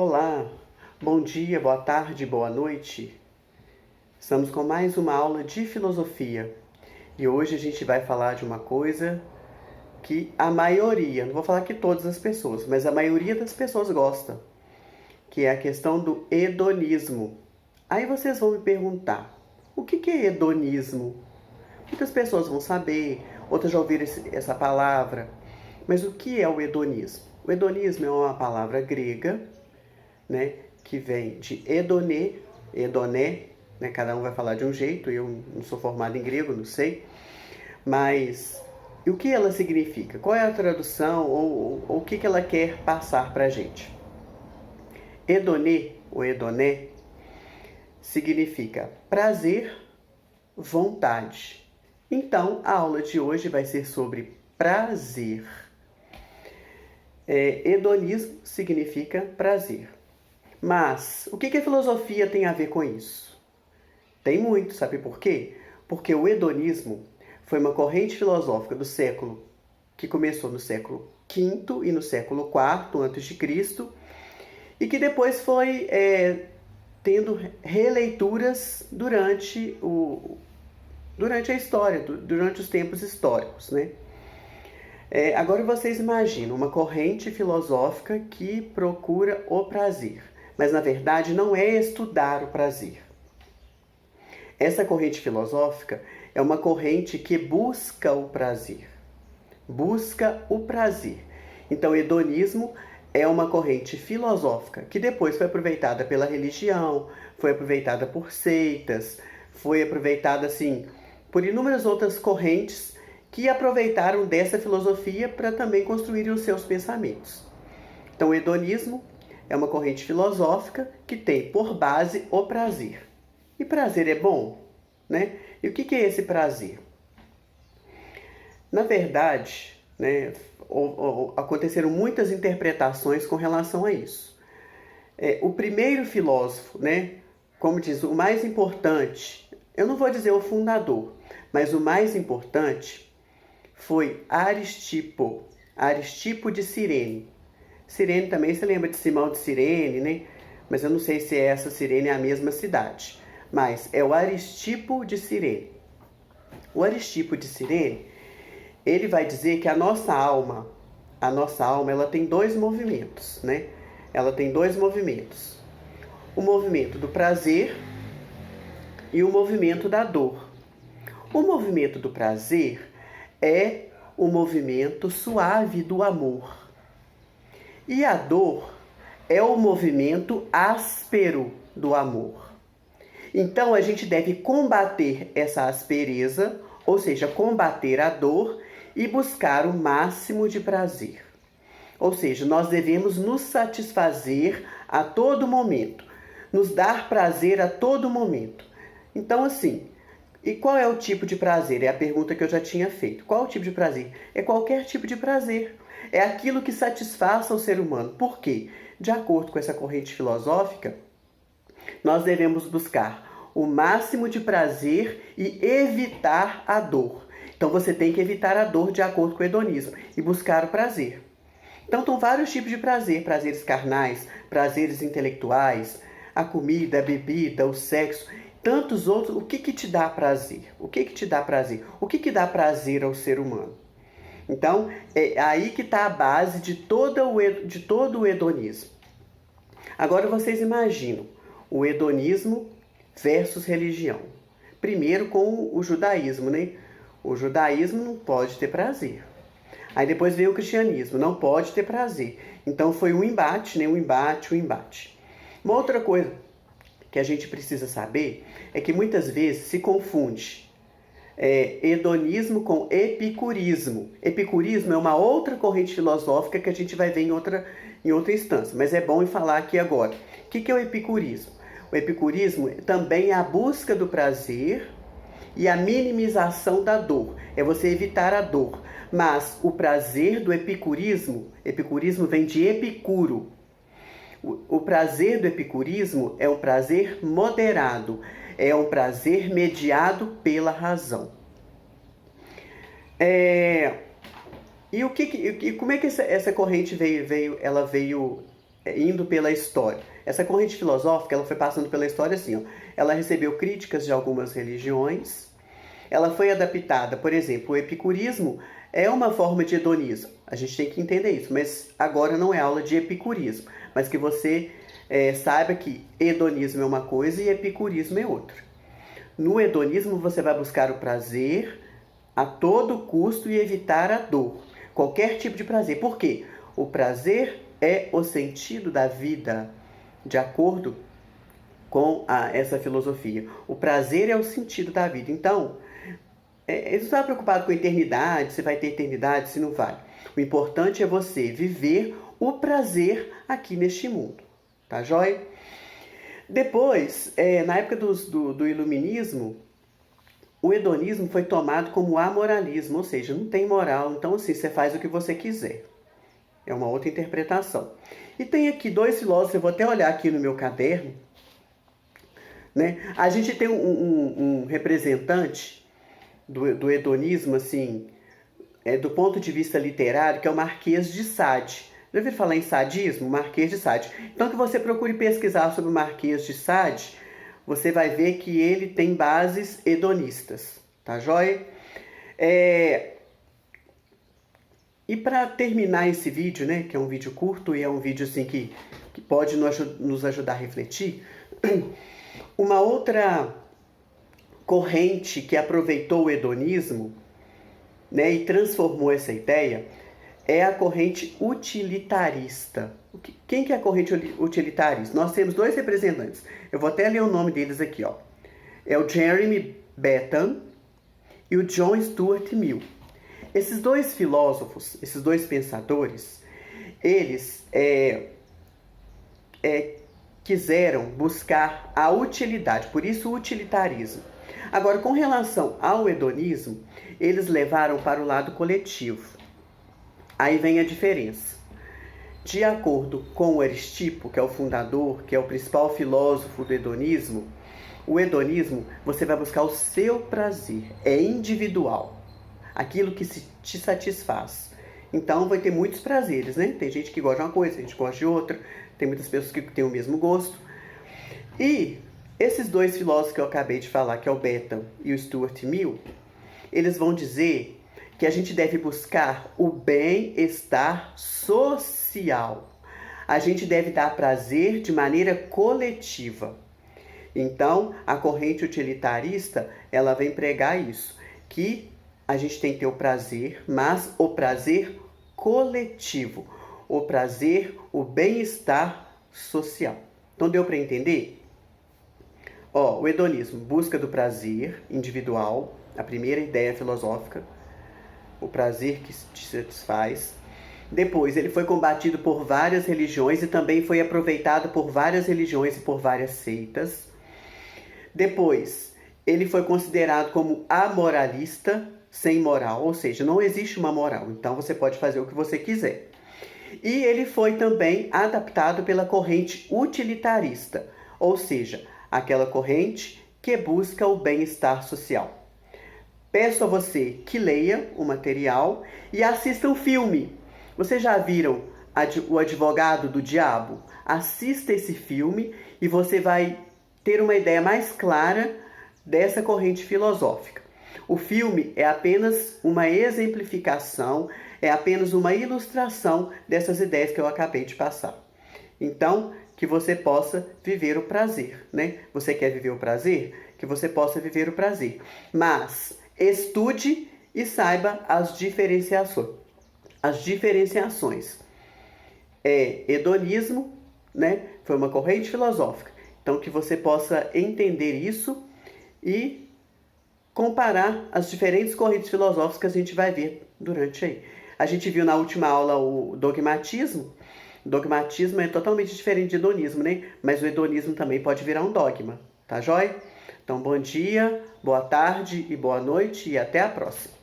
Olá, bom dia, boa tarde, boa noite. Estamos com mais uma aula de filosofia e hoje a gente vai falar de uma coisa que a maioria, não vou falar que todas as pessoas, mas a maioria das pessoas gosta, que é a questão do hedonismo. Aí vocês vão me perguntar, o que é hedonismo? Muitas pessoas vão saber, outras já ouviram essa palavra, mas o que é o hedonismo? O hedonismo é uma palavra grega, né, que vem de edoné, né, cada um vai falar de um jeito, eu não sou formado em grego, não sei, mas e o que ela significa? Qual é a tradução ou o que ela quer passar para a gente? Edoné, ou edoné, significa prazer, vontade. Então, a aula de hoje vai ser sobre prazer. Hedonismo significa prazer. Mas o que a filosofia tem a ver com isso? Tem muito, sabe por quê? Porque o hedonismo foi uma corrente filosófica do século que começou no século V e no século IV a.C. e que depois foi tendo releituras durante a história, durante os tempos históricos, né? Agora vocês imaginam uma corrente filosófica que procura o prazer, mas na verdade não é estudar o prazer. Essa corrente filosófica é uma corrente que busca o prazer. Busca o prazer. Então, o hedonismo é uma corrente filosófica que depois foi aproveitada pela religião, foi aproveitada por seitas, foi aproveitada assim por inúmeras outras correntes que aproveitaram dessa filosofia para também construírem os seus pensamentos. Então, o hedonismo é uma corrente filosófica que tem por base o prazer. E prazer é bom, né? E o que é esse prazer? Na verdade, né, aconteceram muitas interpretações com relação a isso. O primeiro filósofo, né, como diz, o mais importante, eu não vou dizer o fundador, mas o mais importante foi Aristipo de Cirene. Cirene também se lembra de Simão de Cirene, né? Mas eu não sei se essa Cirene é a mesma cidade. Mas é o Aristipo de Cirene. O Aristipo de Cirene, ele vai dizer que a nossa alma, ela tem dois movimentos, né? Ela tem dois movimentos. O movimento do prazer e o movimento da dor. O movimento do prazer é o movimento suave do amor. E a dor é o movimento áspero do amor. Então a gente deve combater essa aspereza, ou seja, combater a dor e buscar o máximo de prazer. Ou seja, nós devemos nos satisfazer a todo momento, nos dar prazer a todo momento. Então, assim, e qual é o tipo de prazer? É a pergunta que eu já tinha feito. Qual é o tipo de prazer? É qualquer tipo de prazer. É aquilo que satisfaça o ser humano. Por quê? De acordo com essa corrente filosófica, nós devemos buscar o máximo de prazer e evitar a dor. Então você tem que evitar a dor de acordo com o hedonismo e buscar o prazer. Então são vários tipos de prazer. Prazeres carnais, prazeres intelectuais, a comida, a bebida, o sexo, tantos outros. O que te dá prazer? O que te dá prazer? O que dá prazer ao ser humano? Então, é aí que está a base de todo o hedonismo. Agora vocês imaginam o hedonismo versus religião. Primeiro com o judaísmo, né? O judaísmo não pode ter prazer. Aí depois veio o cristianismo, não pode ter prazer. Então foi um embate, né? Um embate. Uma outra coisa que a gente precisa saber é que muitas vezes se confunde hedonismo com epicurismo. Epicurismo é uma outra corrente filosófica que a gente vai ver em outra instância, mas é bom falar aqui agora. O que é o epicurismo? O epicurismo também é a busca do prazer e a minimização da dor. É você evitar a dor. Mas o prazer do epicurismo vem de Epicuro. O prazer do epicurismo é um prazer moderado, é um prazer mediado pela razão. E como é que essa corrente veio indo pela história. Essa corrente filosófica, ela foi passando pela história assim, ó. Ela recebeu críticas de algumas religiões, ela foi adaptada, por exemplo, o epicurismo é uma forma de hedonismo. A gente tem que entender isso, mas agora não é aula de epicurismo, mas que você saiba que hedonismo é uma coisa e epicurismo é outra. No hedonismo você vai buscar o prazer a todo custo e evitar a dor. Qualquer tipo de prazer. Por quê? O prazer é o sentido da vida, de acordo com essa filosofia. O prazer é o sentido da vida. Então, ele não está preocupado com a eternidade, se vai ter eternidade, se não vai. O importante é você viver o prazer aqui neste mundo. Tá joia? Depois, na época do iluminismo, o hedonismo foi tomado como amoralismo, ou seja, não tem moral, então assim, você faz o que você quiser. É uma outra interpretação. E tem aqui dois filósofos, eu vou até olhar aqui no meu caderno, né? A gente tem um representante do hedonismo, assim, do ponto de vista literário, que é o Marquês de Sade. Já ouviram falar em sadismo? Marquês de Sade. Então que você procure pesquisar sobre o Marquês de Sade, você vai ver que ele tem bases hedonistas, tá joia? E para terminar esse vídeo, né, que é um vídeo curto e é um vídeo assim que pode nos ajudar a refletir, uma outra corrente que aproveitou o hedonismo, né, e transformou essa ideia é a corrente utilitarista. Quem que é a corrente utilitarista? Nós temos dois representantes. Eu vou até ler o nome deles aqui, ó. É o Jeremy Bentham e o John Stuart Mill. Esses dois filósofos, esses dois pensadores, eles quiseram buscar a utilidade, por isso o utilitarismo. Agora, com relação ao hedonismo, eles levaram para o lado coletivo. Aí vem a diferença. De acordo com o Aristipo, que é o fundador, que é o principal filósofo do hedonismo, o hedonismo, você vai buscar o seu prazer, é individual, aquilo que te satisfaz. Então vai ter muitos prazeres, né? Tem gente que gosta de uma coisa, tem gente que gosta de outra, tem muitas pessoas que têm o mesmo gosto. E esses dois filósofos que eu acabei de falar, que é o Bentham e o Stuart Mill, eles vão dizer que a gente deve buscar o bem-estar social. A gente deve dar prazer de maneira coletiva. Então, a corrente utilitarista, ela vem pregar isso, que a gente tem que ter o prazer, mas o prazer coletivo, o prazer, o bem-estar social. Então, deu para entender? O hedonismo, busca do prazer individual, a primeira ideia filosófica, o prazer que te satisfaz. Depois, ele foi combatido por várias religiões e também foi aproveitado por várias religiões e por várias seitas. Depois, ele foi considerado como amoralista, sem moral, ou seja, não existe uma moral, então você pode fazer o que você quiser. E ele foi também adaptado pela corrente utilitarista, ou seja, aquela corrente que busca o bem-estar social. Peço a você que leia o material e assista um filme. Vocês já viram O Advogado do Diabo? Assista esse filme e você vai ter uma ideia mais clara dessa corrente filosófica. O filme é apenas uma exemplificação, é apenas uma ilustração dessas ideias que eu acabei de passar. Então, que você possa viver o prazer, né? Você quer viver o prazer? Que você possa viver o prazer. Mas estude e saiba as diferenciações. As diferenciações. Hedonismo, né? Foi uma corrente filosófica. Então, que você possa entender isso e comparar as diferentes correntes filosóficas que a gente vai ver durante aí. A gente viu na última aula o dogmatismo. O dogmatismo é totalmente diferente de hedonismo, né? Mas o hedonismo também pode virar um dogma, tá joia? Então, bom dia, boa tarde e boa noite e até a próxima.